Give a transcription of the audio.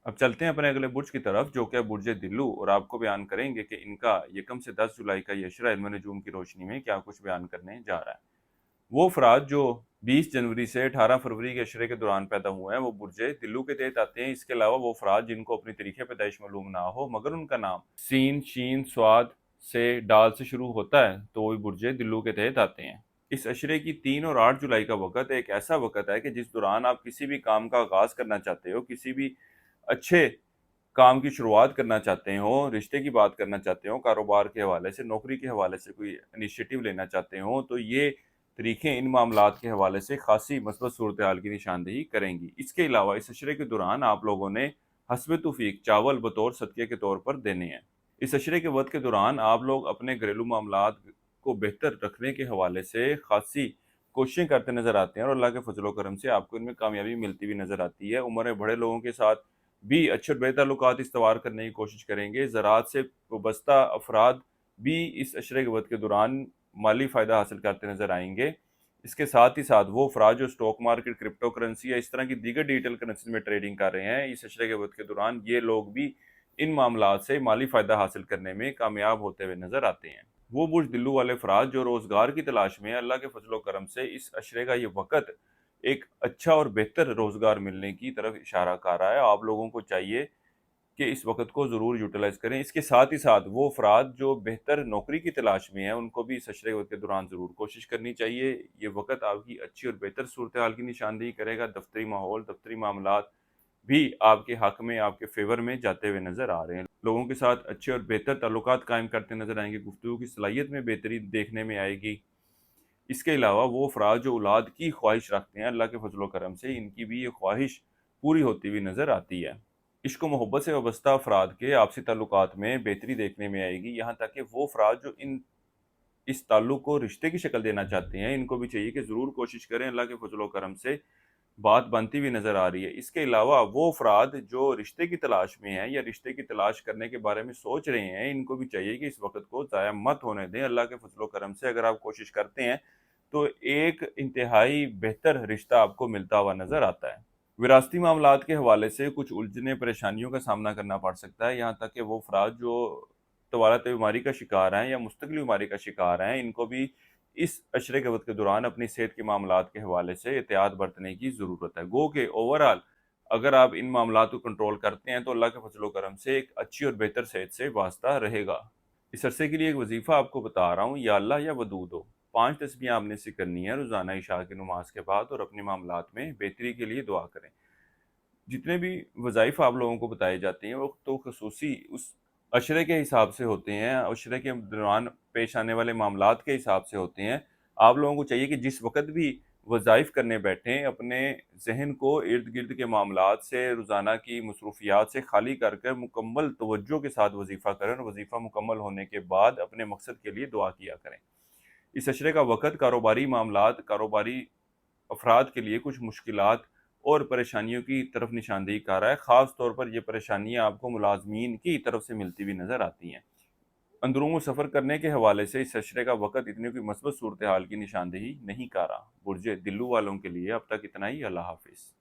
अब चलते हैं अपने अगले बुर्ज की तरफ, जो कि है बुर्ज दिल्लू, और आपको बयान करेंगे कि इनका यकम से 10 जुलाई का ये अशरा इल्म नजूम की रोशनी में क्या कुछ बयान करने जा रहा है। वो अफराद जो 20 जनवरी से 18 फरवरी के अशरे के दौरान पैदा हुए हैं वो बुर्ज दिल्लू के तहत आते हैं। इसके अलावा वो अफराद जिनको अपनी तारीख पैदाइश मालूम ना हो मगर उनका नाम सीन शीन स्वाद से डाल से शुरू होता है तो वो बुर्ज दिल्लू के तहत आते हैं। इस अशरे की 3 और 8 जुलाई का वक़्त एक ऐसा वक़्त है कि जिस दौरान आप किसी भी काम का आगाज़ करना चाहते हो, किसी भी अच्छे काम की शुरुआत करना चाहते हो, रिश्ते की बात करना चाहते हो, कारोबार के हवाले से, नौकरी के हवाले से कोई इनिशिएटिव लेना चाहते हो, तो ये तरीक़े इन मामलात के हवाले से ख़ासी मस्बत सूरत हाल की निशानदेही करेंगी। इसके अलावा इस अशरे के दौरान आप लोगों ने हस्ब तौफ़ीक चावल बतौर सदक़े के तौर पर देने हैं। इस अशरे के वक़्त के दौरान आप लोग अपने घरेलू मामलात को बेहतर रखने के हवाले से ख़ासी कोशिशें करते नज़र आते हैं और अल्लाह के फ़ज़ल व करम से आपको इनमें कामयाबी मिलती हुई नज़र आती है। उम्र में बड़े लोगों के साथ भी अच्छे और बेताल्लुकात इस्तवार करने की कोशिश करेंगे। ज़राअत से वाबस्ता अफराद भी इस अशरे के वक़्त के दौरान माली फ़ायदा हासिल करते नज़र आएँगे। इसके साथ ही साथ वो अफराद जो स्टॉक मार्केट, क्रिप्टो करेंसी या इस तरह की दीगर डिजिटल करेंसी में ट्रेडिंग कर रहे हैं, इस अशरे के वक़्त के दौरान ये लोग भी इन मामलात से माली फ़ायदा हासिल करने में कामयाब होते हुए नज़र आते हैं। वो बुर्ज दिल्लू वाले अफराद जो रोज़गार की तलाश में हैं, अल्लाह के फ़ज़ल व करम से इस अशरे का ये वक़्त एक अच्छा और बेहतर रोज़गार मिलने की तरफ इशारा कर रहा है। आप लोगों को चाहिए कि इस वक़्त को ज़रूर यूटिलाइज़ करें। इसके साथ ही साथ वो अफ़राद जो बेहतर नौकरी की तलाश में हैं, उनको भी इस अशरे वक़्त के दौरान ज़रूर कोशिश करनी चाहिए। ये वक़्त आपकी अच्छी और बेहतर सूरत-ए-हाल की निशानदेही करेगा। दफ़्तरी माहौल, दफ़्तरी मामलात भी आपके हक़ में, आपके फ़ेवर में जाते हुए नज़र आ रहे हैं। लोगों के साथ अच्छे और बेहतर ताल्लुकात कायम करते नज़र आएँगे, गुफ्तगू की सलाहियत में बेहतरी देखने में आएगी। इसके अलावा वो अफ़राद जो औलाद की ख्वाहिश रखते हैं, अल्लाह के फ़ज़ल व करम से इनकी भी ये ख्वाहिश पूरी होती हुई नज़र आती है। इश्क व मोहब्बत से वाबस्ता अफ़राद के आपसी ताल्लुकात में बेहतरी देखने में आएगी। यहाँ तक कि वो अफ़राद जो इस ताल्लुक को रिश्ते की शक्ल देना चाहते हैं, इनको भी चाहिए कि ज़रूर कोशिश करें। अल्लाह के फ़ज़ल व करम से बात बनती हुई नज़र आ रही है। इसके अलावा वो अफ़राद जो रिश्ते की तलाश में हैं या रिश्ते की तलाश करने के बारे में सोच रहे हैं, इनको भी चाहिए कि इस वक़्त को ज़ाया मत होने दें। अल्लाह के फ़ज़ल व करम से अगर आप कोशिश करते हैं, तो एक इंतहाई बेहतर रिश्ता आपको मिलता हुआ नज़र आता है। विरासती मामलात के हवाले से कुछ उलझने परेशानियों का सामना करना पड़ सकता है। यहाँ तक कि वो अफ़राद जो तवारत बीमारी का शिकार हैं या मुस्तकिल बीमारी का शिकार हैं, इनको भी इस अशरे के वक़्त के दौरान अपनी सेहत के मामलात के हवाले से एहतियात बरतने की ज़रूरत है। गो के ओवरऑल अगर आप इन मामलात को कंट्रोल करते हैं, तो अल्लाह के फ़ज़ल व करम से एक अच्छी और बेहतर सेहत से वास्ता रहेगा। इस अरसे के लिए एक वजीफ़ा आपको बता रहा हूँ, या अल्लाह या वदूदो 5 तस्बीह आपने से करनी है रोज़ाना इशा की नमाज के बाद, और अपने मामलात में बेहतरी के लिए दुआ करें। जितने भी वज़ाइफ आप लोगों को बताए जाते हैं, वो तो ख़ुसूसी उस अशरे के हिसाब से होते हैं, अशरे के दौरान पेश आने वाले मामलात के हिसाब से होते हैं। आप लोगों को चाहिए कि जिस वक़्त भी वज़ाइफ करने बैठें, अपने ज़हन को इर्द-गिर्द के मामलात से, रोज़ाना की मसरूफ़ियात से खाली कर कर मुकम्मल तवज्जो के साथ वज़ीफ़ा करें, और वज़ीफ़ा मुकम्मल होने के बाद अपने मकसद के लिए दुआ किया करें। इस अशरे का वक़्त कारोबारी मामलात, कारोबारी अफ़राद के लिए कुछ मुश्किलात और परेशानियों की तरफ निशानदेही कर रहा है। ख़ास तौर पर ये परेशानियाँ आपको मुलाज़मीन की तरफ से मिलती हुई नज़र आती हैं। अंदरूनी सफ़र करने के हवाले से इस अशरे का वक़्त इतनी कोई मस्बत सूरत हाल की निशानदेही नहीं कर रहा। बुर्ज दिल्लू वालों के लिए अब तक इतना ही। अल्लाह हाफ़िज़।